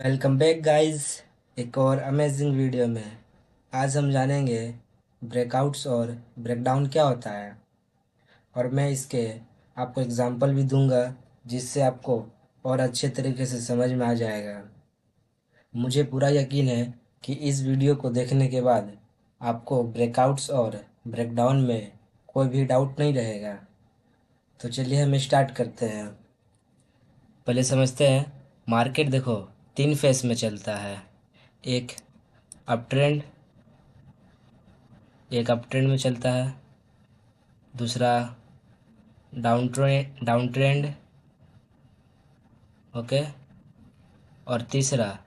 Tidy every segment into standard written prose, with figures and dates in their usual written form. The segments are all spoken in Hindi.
Welcome back guys. एक और अमेजिंग वीडियो में आज हम जानेंगे ब्रेकआउट्स और ब्रेकडाउन क्या होता है। और मैं इसके आपको एग्जांपल भी दूंगा जिससे आपको और अच्छे तरीके से समझ में आ जाएगा। मुझे पूरा यकीन है कि इस वीडियो को देखने के बाद आपको ब्रेकआउट्स और ब्रेकडाउन में कोई भी डाउट नहीं रहेगा। तो चलिए हम स्टार्ट करते हैं। पहले समझते हैं। मार्केट देखो, तीन फेस में चलता है। एक अप ट्रेंड एक अप ट्रेंड में चलता है। दूसरा डाउन ट्रेंड। ओके। और तीसरा,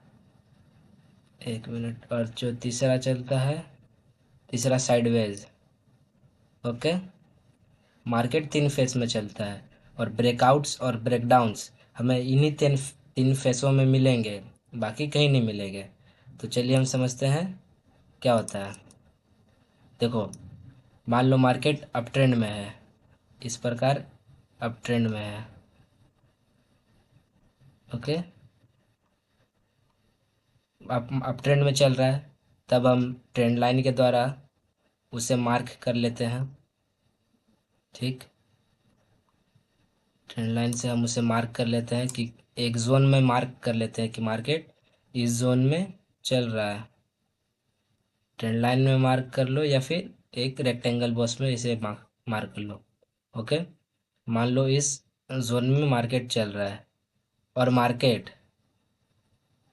एक मिनट, और जो तीसरा चलता है, तीसरा साइडवेज। ओके। मार्केट तीन फेस में चलता है और ब्रेकआउट्स और ब्रेकडाउन्स हमें इन्हीं तीन तीन फेसों में मिलेंगे, बाकी कहीं नहीं मिलेंगे। तो चलिए हम समझते हैं क्या होता है। देखो, मान लो मार्केट अप ट्रेंड में है, इस प्रकार अप ट्रेंड में है। ओके। अप ट्रेंड में चल रहा है, तब हम ट्रेंड लाइन के द्वारा उसे मार्क कर लेते हैं। ठीक। ट्रेंड लाइन से हम उसे मार्क कर लेते हैं कि एक जोन में मार्क कर लेते हैं कि मार्केट इस जोन में चल रहा है। ट्रेंड लाइन में मार्क कर लो या फिर एक रेक्टेंगल बॉक्स में इसे मार्क कर लो। ओके। मान लो इस जोन में मार्केट चल रहा है और मार्केट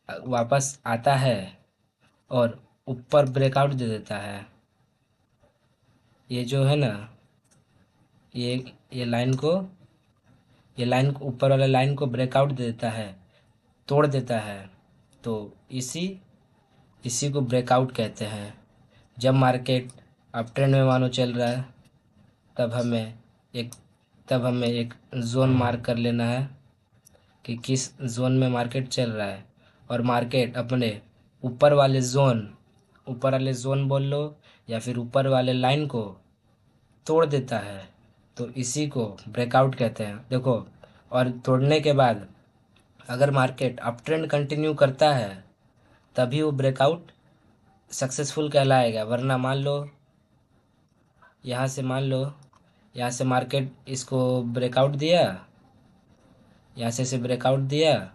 वापस आता है और ऊपर ब्रेकआउट दे देता है। ये जो है ना, ये ये लाइन को ये लाइन को ऊपर वाले लाइन को ब्रेकआउट दे देता है, तोड़ देता है। तो इसी इसी को ब्रेकआउट कहते हैं। जब मार्केट अप ट्रेंड में मानो चल रहा है, तब हमें एक तब हमें एक जोन मार्क कर लेना है कि किस जोन में मार्केट चल रहा है। और मार्केट अपने ऊपर वाले जोन बोल लो या फिर ऊपर वाले लाइन को तोड़ देता है, तो इसी को ब्रेकआउट कहते हैं। देखो, और तोड़ने के बाद अगर मार्केट अप ट्रेंड कंटिन्यू करता है, तभी वो ब्रेकआउट सक्सेसफुल कहलाएगा। वरना मान लो यहाँ से मार्केट इसको ब्रेकआउट दिया, यहाँ से इसे ब्रेकआउट दिया,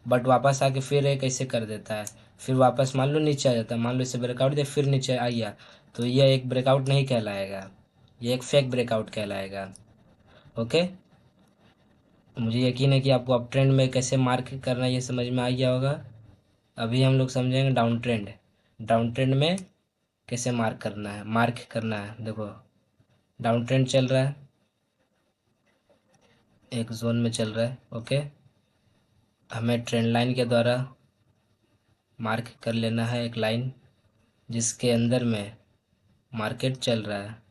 बट वापस आके फिर एक ऐसे कर देता है, फिर वापस मान लो नीचे आ जाता है। मान लो इसे ब्रेकआउट दिया फिर नीचे आ गया, तो यह एक ब्रेकआउट नहीं कहलाएगा, ये एक फेक ब्रेकआउट कहलाएगा। ओके। मुझे यकीन है कि आपको अप ट्रेंड में कैसे मार्क करना है ये समझ में आ गया होगा। अभी हम लोग समझेंगे डाउन ट्रेंड। डाउन ट्रेंड में कैसे मार्क करना है। देखो, डाउन ट्रेंड चल रहा है, एक जोन में चल रहा है। ओके। हमें ट्रेंड लाइन के द्वारा मार्क कर लेना है एक लाइन जिसके अंदर में मार्केट चल रहा है,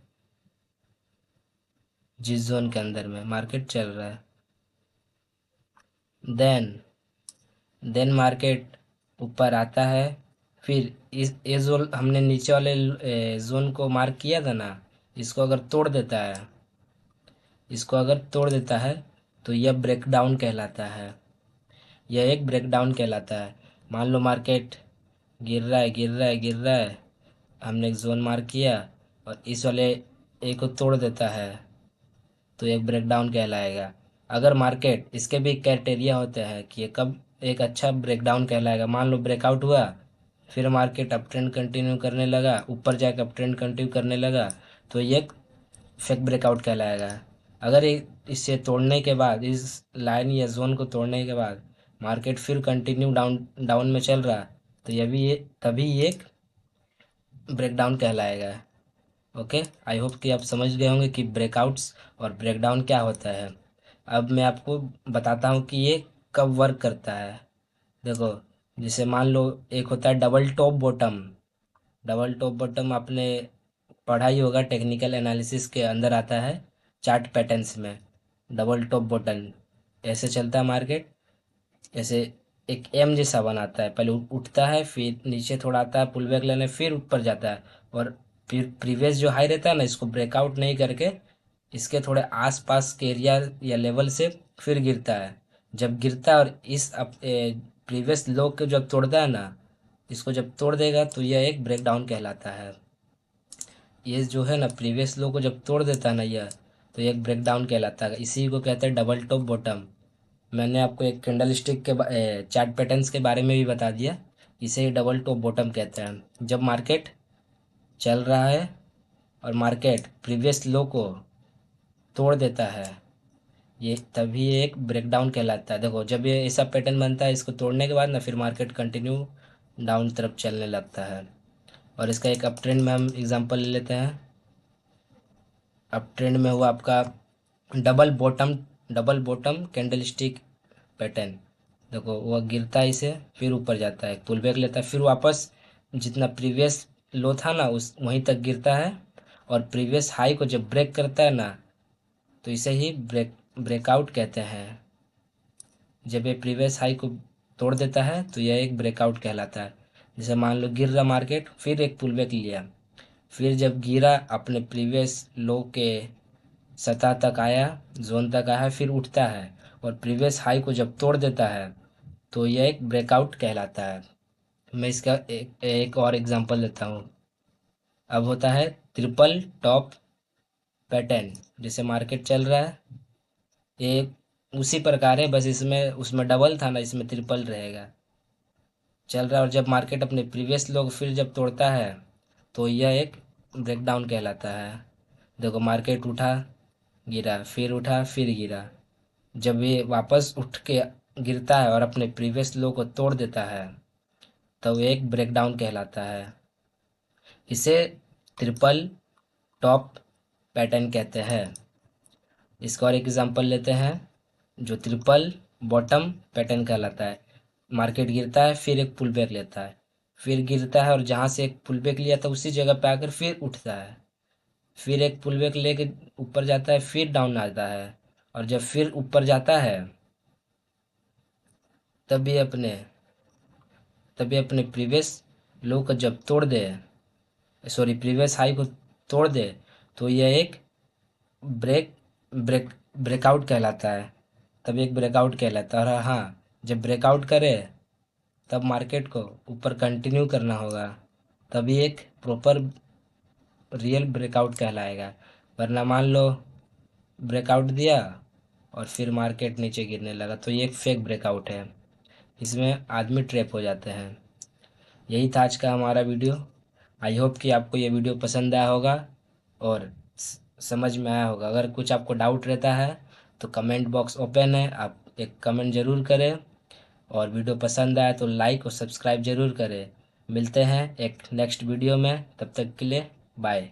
जिस जोन के अंदर में मार्केट चल रहा है। देन देन मार्केट ऊपर आता है। फिर इस ये जोन हमने नीचे वाले जोन को मार्क किया था ना, इसको अगर तोड़ देता है इसको अगर तोड़ देता है तो यह ब्रेकडाउन कहलाता है। यह एक ब्रेकडाउन कहलाता है। मान लो मार्केट गिर रहा है, गिर रहा है, गिर रहा है, हमने एक जोन मार्क किया और इस वाले ए को तोड़ देता है, तो एक ब्रेकडाउन कहलाएगा। अगर मार्केट, इसके भी क्राइटेरिया होते हैं कि ये कब एक अच्छा ब्रेकडाउन कहलाएगा। मान लो ब्रेकआउट हुआ, फिर मार्केट अप ट्रेंड कंटिन्यू करने लगा, ऊपर जाकर अप ट्रेंड कंटिन्यू करने लगा, तो ये एक फेक ब्रेकआउट कहलाएगा। अगर इसे तोड़ने के बाद, इस लाइन या जोन को तोड़ने के बाद मार्केट फिर कंटिन्यू डाउन डाउन में चल रहा, तो ये तभी ये एक ब्रेकडाउन कहलाएगा। ओके। आई होप कि आप समझ गए होंगे कि ब्रेकआउट्स और ब्रेकडाउन क्या होता है। अब मैं आपको बताता हूँ कि ये कब वर्क करता है। देखो, जैसे मान लो एक होता है double top bottom. Double top bottom आपने पढ़ा ही होगा, टेक्निकल एनालिसिस के अंदर आता है, चार्ट पैटर्न्स में। डबल टॉप बॉटम ऐसे चलता है मार्केट, ऐसे एक एम जैसा बनाता है। पहले उठता है, फिर नीचे थोड़ा आता है पुल बैक लेने, फिर ऊपर जाता है, और फिर प्रीवियस जो हाई रहता है ना, इसको ब्रेकआउट नहीं करके इसके थोड़े आसपास के एरिया या लेवल से फिर गिरता है। जब गिरता है और प्रीवियस लो को जब तोड़ता है ना, इसको जब तोड़ देगा तो यह एक ब्रेकडाउन कहलाता है। ये जो है ना प्रीवियस लो को जब तोड़ देता है ना यह, तो ये एक ब्रेकडाउन कहलाता है। इसी को कहते हैं डबल टॉप बॉटम। मैंने आपको एक कैंडल स्टिक के चार्ट पैटर्न्स के बारे में भी बता दिया। इसे ही डबल टॉप बॉटम कहते हैं। जब मार्केट चल रहा है और मार्केट प्रीवियस लो को तोड़ देता है, ये तभी एक ब्रेकडाउन कहलाता है। देखो जब ये ऐसा पैटर्न बनता है, इसको तोड़ने के बाद ना फिर मार्केट कंटिन्यू डाउन तरफ चलने लगता है। और इसका एक अप ट्रेंड में हम एग्जांपल ले लेते हैं। अप ट्रेंड में हुआ आपका double bottom candle stick pattern. देखो वह गिरता है इसे, फिर ऊपर जाता है, पुल बैक लेता है, फिर वापस जितना प्रीवियस लो था ना उस वहीं तक गिरता है। और प्रीवियस हाई को जब ब्रेक करता है ना, तो इसे ही ब्रेकआउट कहते हैं। जब ये प्रीवियस हाई को तोड़ देता है तो यह एक ब्रेकआउट कहलाता है। जैसे मान लो गिर रहा मार्केट, फिर एक पुल बैक लिया, फिर जब गिरा अपने प्रीवियस लो के सतह तक आया, जोन तक आया, फिर उठता है और प्रीवियस हाई को जब तोड़ देता है तो यह एक ब्रेकआउट कहलाता है। मैं इसका एक और एग्जांपल देता हूँ। अब होता है ट्रिपल टॉप पैटर्न। जैसे मार्केट चल रहा है, ये उसी प्रकार है, बस इसमें उसमें डबल था ना, इसमें ट्रिपल रहेगा। चल रहा है और जब मार्केट अपने प्रीवियस लो को फिर जब तोड़ता है तो यह एक ब्रेकडाउन कहलाता है। देखो मार्केट उठा, गिरा, फिर उठा, फिर गिरा। जब ये वापस उठ के गिरता है और अपने प्रीवियस लो को तोड़ देता है, तब ये एक ब्रेकडाउन कहलाता है। इसे ट्रिपल टॉप पैटर्न कहते हैं। इसका और एक एग्जांपल लेते हैं जो ट्रिपल बॉटम पैटर्न कहलाता है। मार्केट गिरता है, फिर एक पुल बैक लेता है, फिर गिरता है और जहाँ से एक पुल बैक लिया था उसी जगह पे आकर फिर उठता है, फिर एक पुल बैक लेके ऊपर जाता है, फिर डाउन आता है। और जब फिर ऊपर जाता है तभी अपने तभी अपने प्रीवियस लो को जब तोड़ दे, सॉरी प्रीवियस हाई को तोड़ दे, तो यह एक ब्रेक ब्रेक ब्रेकआउट कहलाता है। तब एक ब्रेकआउट कहलाता है। और हाँ, जब ब्रेकआउट करे तब मार्केट को ऊपर कंटिन्यू करना होगा, तभी एक प्रॉपर रियल ब्रेकआउट कहलाएगा। वरना मान लो ब्रेकआउट दिया और फिर मार्केट नीचे गिरने लगा, तो ये एक फेक ब्रेकआउट है। इसमें आदमी ट्रैप हो जाते हैं। यही था आज का हमारा वीडियो। आई होप कि आपको ये वीडियो पसंद आया होगा और समझ में आया होगा। अगर कुछ आपको डाउट रहता है तो कमेंट बॉक्स ओपन है, आप एक कमेंट ज़रूर करें। और वीडियो पसंद आए तो लाइक और सब्सक्राइब ज़रूर करें। मिलते हैं एक नेक्स्ट वीडियो में, तब तक के लिए बाय।